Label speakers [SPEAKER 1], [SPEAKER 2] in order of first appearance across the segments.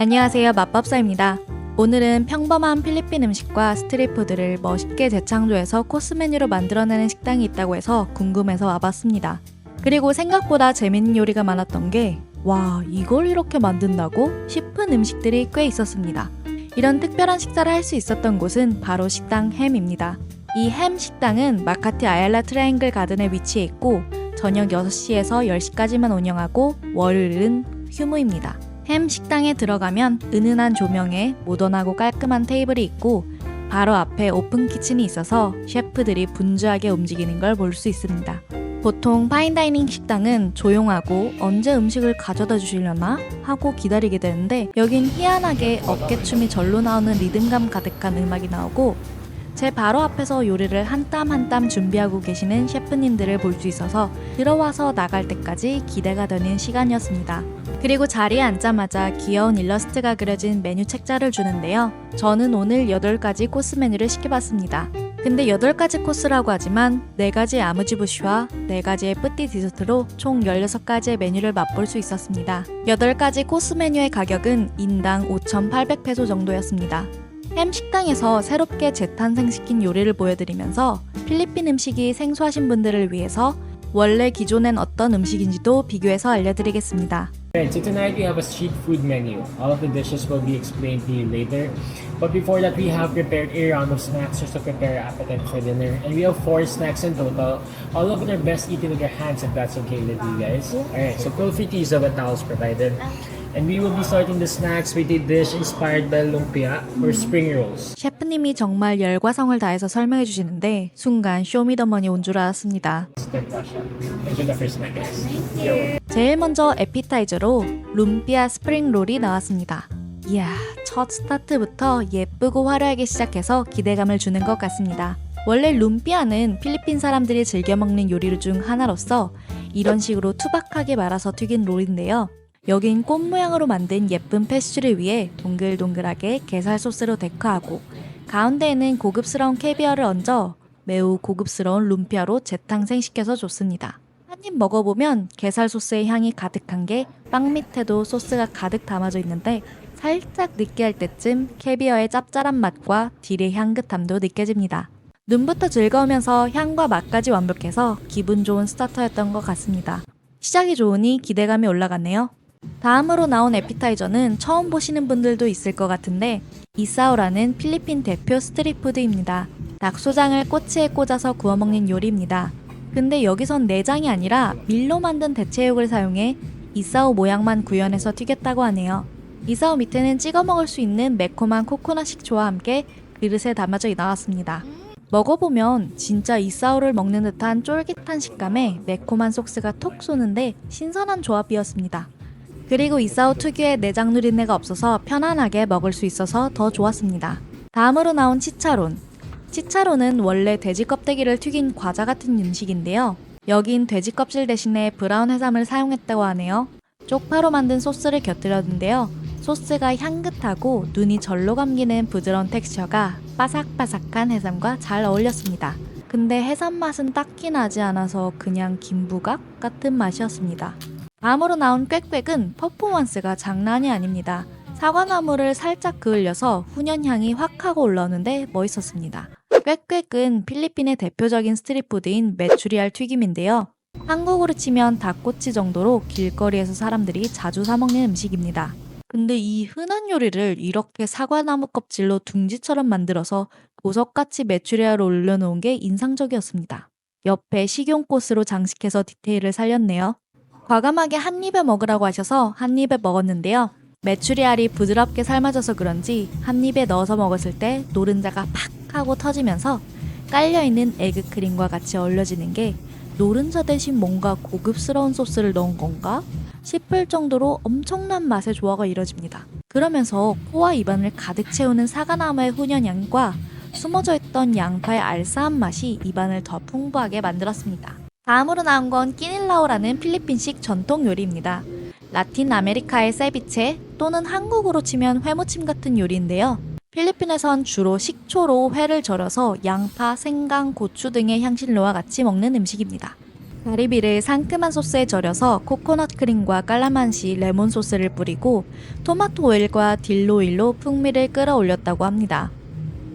[SPEAKER 1] 안녕하세요, 맛법사입니다. 오늘은 평범한 필리핀 음식과 스트릿푸드를 멋있게 재창조해서 코스 메뉴로 만들어내는 식당이 있다고 해서 궁금해서 와봤습니다. 그리고 생각보다 재밌는 요리가 많았던 게 와, 이걸 이렇게 만든다고? 싶은 음식들이 꽤 있었습니다. 이런 특별한 식사를 할 수 있었던 곳은 바로 식당 햄입니다. 이 햄 식당은 마카티 아얄라 트라이앵글 가든에 위치해 있고 저녁 6시에서 10시까지만 운영하고 월요일은 휴무입니다. 햄 식당에 들어가면 은은한 조명에 모던하고 깔끔한 테이블이 있고 바로 앞에 오픈 키친이 있어서 셰프들이 분주하게 움직이는 걸 볼 수 있습니다. 보통 파인다이닝 식당은 조용하고 언제 음식을 가져다 주시려나 하고 기다리게 되는데 여긴 희한하게 어깨춤이 절로 나오는 리듬감 가득한 음악이 나오고 제 바로 앞에서 요리를 한 땀 한 땀 준비하고 계시는 셰프님들을 볼 수 있어서 들어와서 나갈 때까지 기대가 되는 시간이었습니다. 그리고 자리에 앉자마자 귀여운 일러스트가 그려진 메뉴 책자를 주는데요. 저는 오늘 8가지 코스 메뉴를 시켜봤습니다. 근데 8가지 코스라고 하지만 4가지 아무지부시와 4가지의 뿌띠 디저트로 총 16가지의 메뉴를 맛볼 수 있었습니다. 8가지 코스 메뉴의 가격은 인당 5,800페소 정도였습니다. 햄 식당에서 새롭게 재탄생시킨 요리를 보여드리면서 필리핀 음식이 생소하신 분들을 위해서 원래 기존엔 어떤 음식인지도 비교해서 알려드리겠습니다.
[SPEAKER 2] Alright, so tonight we have a street food menu. All of the dishes will be explained to you later. But before that, we have prepared a round of snacks just to prepare your appetite for dinner. And we have 4 snacks in total. All of it are best eaten with your hands if that's okay with you guys. Alright, so feel free to use the towels provided. And we will be starting the snacks with a dish inspired by lumpia or spring rolls.
[SPEAKER 1] 셰프님이 정말 열과 성을 다해서 설명해 주시는데 순간 쇼미더머니 온 줄 알았습니다.
[SPEAKER 2] Enjoy the first snack, guys.
[SPEAKER 1] 제일 먼저 에피타이저로 룸피아 스프링 롤이 나왔습니다. 이야, 첫 스타트부터 예쁘고 화려하게 시작해서 기대감을 주는 것 같습니다. 원래 룸피아는 필리핀 사람들이 즐겨 먹는 요리 중 하나로서 이런 식으로 투박하게 말아서 튀긴 롤인데요. 여긴 꽃 모양으로 만든 예쁜 패스츄를 위해 동글동글하게 게살 소스로 데코하고 가운데에는 고급스러운 캐비어를 얹어 매우 고급스러운 룸피아로 재탄생시켜서 줬습니다. 한 입 먹어보면 게살 소스의 향이 가득한 게 빵 밑에도 소스가 가득 담아져 있는데 살짝 느끼할 때쯤 캐비어의 짭짤한 맛과 딜의 향긋함도 느껴집니다. 눈부터 즐거우면서 향과 맛까지 완벽해서 기분 좋은 스타터였던 것 같습니다. 시작이 좋으니 기대감이 올라갔네요. 다음으로 나온 에피타이저는 처음 보시는 분들도 있을 것 같은데 이사오라는 필리핀 대표 스트릿푸드입니다. 닭소장을 꼬치에 꽂아서 구워 먹는 요리입니다. 근데 여기선 내장이 아니라 밀로 만든 대체육을 사용해 이사오 모양만 구현해서 튀겼다고 하네요. 이사오 밑에는 찍어 먹을 수 있는 매콤한 코코넛 식초와 함께 그릇에 담아져 나왔습니다. 먹어보면 진짜 이사오를 먹는 듯한 쫄깃한 식감에 매콤한 소스가 톡 쏘는데 신선한 조합이었습니다. 그리고 이사오 특유의 내장 누린내가 없어서 편안하게 먹을 수 있어서 더 좋았습니다. 다음으로 나온 치차론. 치차론은 원래 돼지 껍데기를 튀긴 과자 같은 음식인데요. 여긴 돼지 껍질 대신에 브라운 해삼을 사용했다고 하네요. 쪽파로 만든 소스를 곁들였는데요. 소스가 향긋하고 눈이 절로 감기는 부드러운 텍스처가 바삭바삭한 해삼과 잘 어울렸습니다. 근데 해삼 맛은 딱히 나지 않아서 그냥 김부각 같은 맛이었습니다. 다음으로 나온 꽥꽥은 퍼포먼스가 장난이 아닙니다. 사과나무를 살짝 그을려서 훈연향이 확 하고 올라오는데 멋있었습니다. 꽥꽥은 필리핀의 대표적인 스트릿푸드인 메추리알 튀김인데요. 한국으로 치면 닭꼬치 정도로 길거리에서 사람들이 자주 사먹는 음식입니다. 근데 이 흔한 요리를 이렇게 사과나무 껍질로 둥지처럼 만들어서 보석같이 메추리알을 올려놓은 게 인상적이었습니다. 옆에 식용꽃으로 장식해서 디테일을 살렸네요. 과감하게 한 입에 먹으라고 하셔서 한 입에 먹었는데요. 메추리알이 부드럽게 삶아져서 그런지 한 입에 넣어서 먹었을 때 노른자가 팍 하고 터지면서 깔려있는 에그크림과 같이 어울려지는 게 노른자 대신 뭔가 고급스러운 소스를 넣은 건가? 싶을 정도로 엄청난 맛의 조화가 이뤄집니다. 그러면서 코와 입안을 가득 채우는 사과나무의 훈연향과 숨어져 있던 양파의 알싸한 맛이 입안을 더 풍부하게 만들었습니다. 다음으로 나온 건 끼닐라오라는 필리핀식 전통 요리입니다. 라틴 아메리카의 세비체 또는 한국으로 치면 회무침 같은 요리인데요. 필리핀에선 주로 식초로 회를 절여서 양파, 생강, 고추 등의 향신료와 같이 먹는 음식입니다. 가리비를 상큼한 소스에 절여서 코코넛 크림과 깔라만시, 레몬 소스를 뿌리고 토마토 오일과 딜 오일로 풍미를 끌어올렸다고 합니다.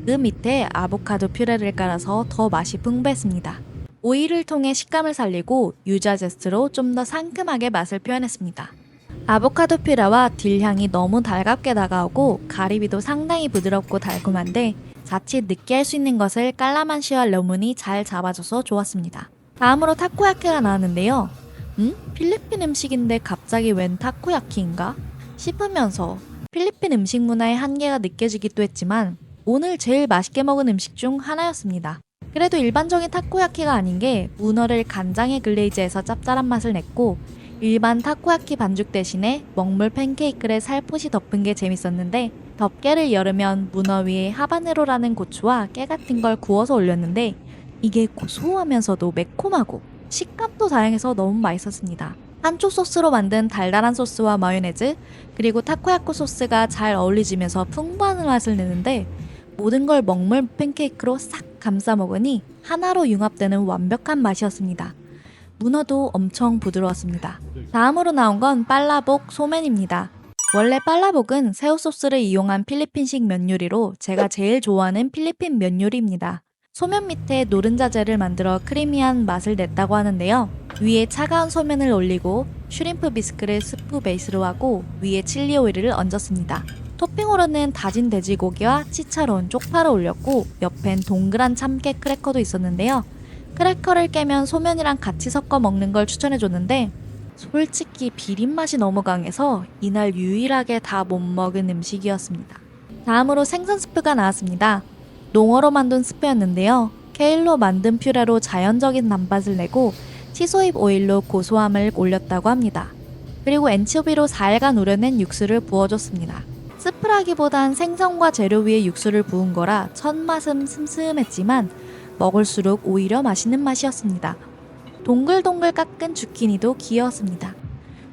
[SPEAKER 1] 그 밑에 아보카도 퓨레를 깔아서 더 맛이 풍부했습니다. 오일을 통해 식감을 살리고 유자 제스트로 좀 더 상큼하게 맛을 표현했습니다. 아보카도 퓨레와 딜 향이 너무 달갑게 다가오고 가리비도 상당히 부드럽고 달콤한데 자칫 느끼할 수 있는 것을 깔라만시와 레몬이 잘 잡아줘서 좋았습니다. 다음으로 타코야키가 나왔는데요. 필리핀 음식인데 갑자기 웬 타코야키인가? 싶으면서 필리핀 음식 문화의 한계가 느껴지기도 했지만 오늘 제일 맛있게 먹은 음식 중 하나였습니다. 그래도 일반적인 타코야키가 아닌 게 문어를 간장에 글레이즈해서 짭짤한 맛을 냈고 일반 타코야키 반죽 대신에 먹물 팬케이크를 살포시 덮은 게 재밌었는데 덮개를 열으면 문어 위에 하바네로라는 고추와 깨 같은 걸 구워서 올렸는데 이게 고소하면서도 매콤하고 식감도 다양해서 너무 맛있었습니다. 한쪽 소스로 만든 달달한 소스와 마요네즈 그리고 타코야키 소스가 잘 어울리지면서 풍부한 맛을 내는데 모든 걸 먹물 팬케이크로 싹 감싸 먹으니 하나로 융합되는 완벽한 맛이었습니다. 문어도 엄청 부드러웠습니다. 다음으로 나온 건 빨라복 소면입니다. 원래 빨라복은 새우 소스를 이용한 필리핀식 면 요리로 제가 제일 좋아하는 필리핀 면 요리입니다. 소면 밑에 노른자재를 만들어 크리미한 맛을 냈다고 하는데요. 위에 차가운 소면을 올리고 슈림프 비스크를 스프 베이스로 하고 위에 칠리 오일을 얹었습니다. 토핑으로는 다진 돼지고기와 치차론, 쪽파를 올렸고 옆엔 동그란 참깨 크래커도 있었는데요. 크래커를 깨면 소면이랑 같이 섞어 먹는 걸 추천해줬는데 솔직히 비린맛이 너무 강해서 이날 유일하게 다 못 먹은 음식이었습니다. 다음으로 생선 스프가 나왔습니다. 농어로 만든 스프였는데요. 케일로 만든 퓨레로 자연적인 단맛을 내고 치소잎 오일로 고소함을 올렸다고 합니다. 그리고 엔초비로 살간 우려낸 육수를 부어줬습니다. 스프라기보단 생선과 재료 위에 육수를 부은 거라 첫 맛은 슴슴했지만 먹을수록 오히려 맛있는 맛이었습니다. 동글동글 깎은 주키니도 귀여웠습니다.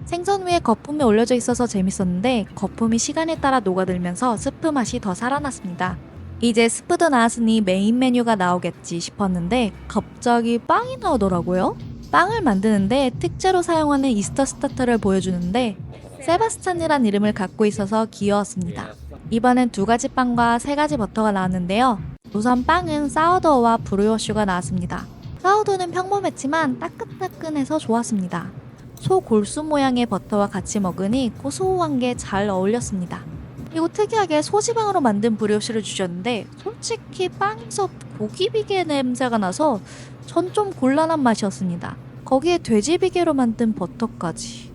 [SPEAKER 1] 생선 위에 거품이 올려져 있어서 재밌었는데 거품이 시간에 따라 녹아들면서 스프 맛이 더 살아났습니다. 이제 스프도 나왔으니 메인 메뉴가 나오겠지 싶었는데 갑자기 빵이 나오더라고요. 빵을 만드는데 특제로 사용하는 이스터 스타터를 보여주는데 세바스찬이란 이름을 갖고 있어서 귀여웠습니다. 이번엔 2가지 빵과 3가지 버터가 나왔는데요. 우선 빵은 사워도우와 브루오슈가 나왔습니다. 사워도우는 평범했지만 따끈따끈해서 좋았습니다. 소 골수 모양의 버터와 같이 먹으니 고소한 게 잘 어울렸습니다. 그리고 특이하게 소지방으로 만든 브리오시를 주셨는데 솔직히 빵에서 고기 비계 냄새가 나서 전 좀 곤란한 맛이었습니다. 거기에 돼지 비계로 만든 버터까지.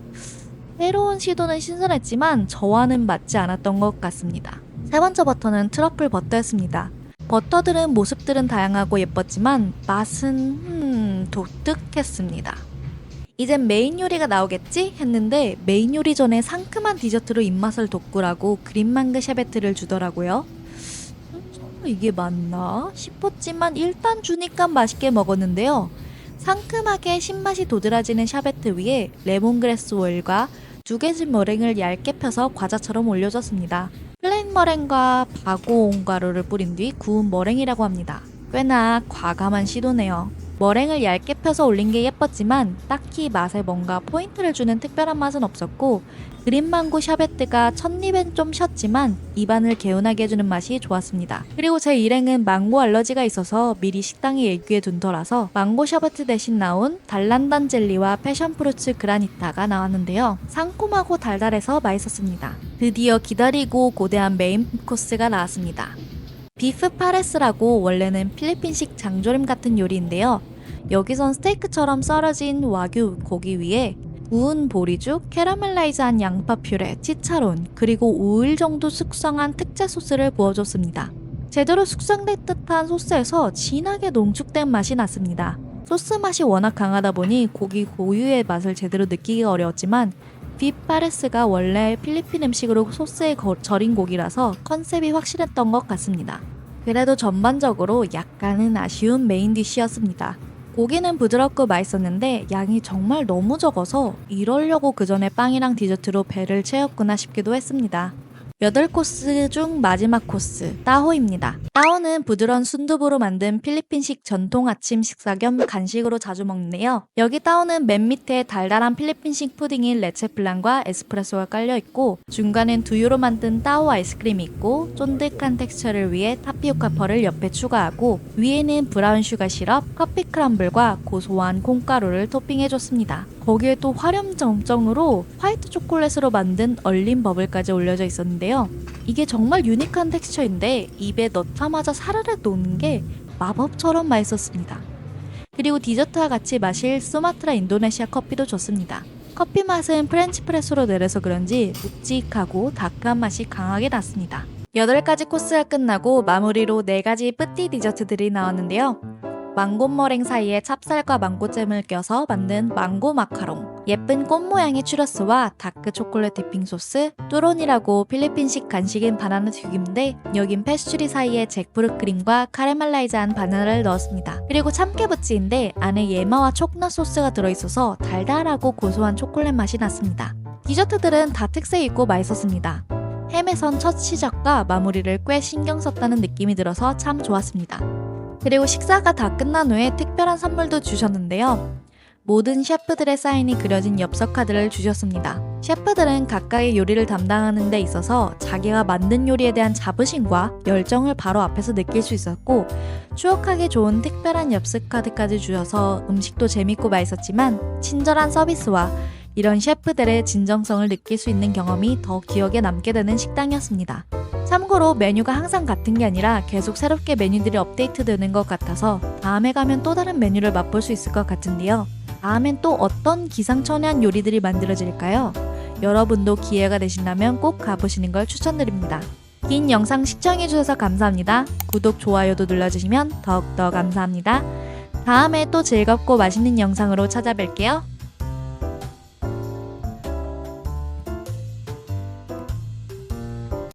[SPEAKER 1] 새로운 시도는 신선했지만 저와는 맞지 않았던 것 같습니다. 세 번째 버터는 트러플 버터였습니다. 버터들은 모습들은 다양하고 예뻤지만 맛은 독특했습니다. 이젠 메인 요리가 나오겠지 했는데 메인 요리 전에 상큼한 디저트로 입맛을 돋구라고 그린망고 샤베트를 주더라고요. 이게 맞나 싶었지만 일단 주니까 맛있게 먹었는데요. 상큼하게 신맛이 도드라지는 샤베트 위에 레몬그래스 오일과 2개집 머랭을 얇게 펴서 과자처럼 올려줬습니다. 플레인 머랭과 바고온 가루를 뿌린 뒤 구운 머랭이라고 합니다. 꽤나 과감한 시도네요. 머랭을 얇게 펴서 올린 게 예뻤지만 딱히 맛에 뭔가 포인트를 주는 특별한 맛은 없었고 그린망고 샤베트가 첫입엔 좀 셨지만 입안을 개운하게 해주는 맛이 좋았습니다. 그리고 제 일행은 망고 알러지가 있어서 미리 식당에 예규해 둔 터라서 망고 샤베트 대신 나온 달란단 젤리와 패션프루츠 그라니타가 나왔는데요. 상콤하고 달달해서 맛있었습니다. 드디어 기다리고 고대한 메인 코스가 나왔습니다. 비프 파레스라고 원래는 필리핀식 장조림 같은 요리인데요. 여기선 스테이크처럼 썰어진 와규 고기 위에 구운 보리죽, 캐러멜라이즈한 양파 퓨레, 치차론, 그리고 5일 정도 숙성한 특제 소스를 부어줬습니다. 제대로 숙성된 듯한 소스에서 진하게 농축된 맛이 났습니다. 소스 맛이 워낙 강하다 보니 고기 고유의 맛을 제대로 느끼기가 어려웠지만 비파레스가 원래 필리핀 음식으로 소스에 절인 고기라서 컨셉이 확실했던 것 같습니다. 그래도 전반적으로 약간은 아쉬운 메인 디쉬였습니다. 고기는 부드럽고 맛있었는데 양이 정말 너무 적어서 이러려고 그 전에 빵이랑 디저트로 배를 채웠구나 싶기도 했습니다. 8코스 중 마지막 코스, 따호입니다. 따호는 부드러운 순두부로 만든 필리핀식 전통 아침 식사 겸 간식으로 자주 먹는데요. 여기 따호는 맨 밑에 달달한 필리핀식 푸딩인 레체플란과 에스프레소가 깔려있고 중간엔 두유로 만든 따호 아이스크림이 있고 쫀득한 텍스처를 위해 타피오카 펄을 옆에 추가하고 위에는 브라운 슈가 시럽, 커피 크럼블과 고소한 콩가루를 토핑해줬습니다. 거기에 또 화렴정정으로 화이트 초콜릿으로 만든 얼린 버블까지 올려져 있었는데요. 이게 정말 유니크한 텍스처인데 입에 넣자마자 사르르 녹는 게 마법처럼 맛있었습니다. 그리고 디저트와 같이 마실 수마트라 인도네시아 커피도 좋습니다. 커피 맛은 프렌치 프레소로 내려서 그런지 묵직하고 다크한 맛이 강하게 났습니다. 8가지 코스가 끝나고 마무리로 4가지 뿌띠 디저트들이 나왔는데요. 망고 머랭 사이에 찹쌀과 망고잼을 껴서 만든 망고 마카롱, 예쁜 꽃 모양의 추러스와 다크 초콜릿 디핑 소스, 뚜론이라고 필리핀식 간식인 바나나 튀김인데 여긴 페스츄리 사이에 잭프루트 크림과 카라멜라이즈한 바나나를 넣었습니다. 그리고 참깨부찌인데 안에 예마와 촉넛 소스가 들어있어서 달달하고 고소한 초콜릿 맛이 났습니다. 디저트들은 다 특색 있고 맛있었습니다. 햄에선 첫 시작과 마무리를 꽤 신경 썼다는 느낌이 들어서 참 좋았습니다. 그리고 식사가 다 끝난 후에 특별한 선물도 주셨는데요. 모든 셰프들의 사인이 그려진 엽서 카드를 주셨습니다. 셰프들은 각각의 요리를 담당하는 데 있어서 자기가 만든 요리에 대한 자부심과 열정을 바로 앞에서 느낄 수 있었고 추억하기 좋은 특별한 엽서 카드까지 주셔서 음식도 재밌고 맛있었지만 친절한 서비스와 이런 셰프들의 진정성을 느낄 수 있는 경험이 더 기억에 남게 되는 식당이었습니다. 참고로 메뉴가 항상 같은 게 아니라 계속 새롭게 메뉴들이 업데이트되는 것 같아서 다음에 가면 또 다른 메뉴를 맛볼 수 있을 것 같은데요. 다음엔 또 어떤 기상천외한 요리들이 만들어질까요? 여러분도 기회가 되신다면 꼭 가보시는 걸 추천드립니다. 긴 영상 시청해주셔서 감사합니다. 구독, 좋아요도 눌러주시면 더욱더 감사합니다. 다음에 또 즐겁고 맛있는 영상으로 찾아뵐게요.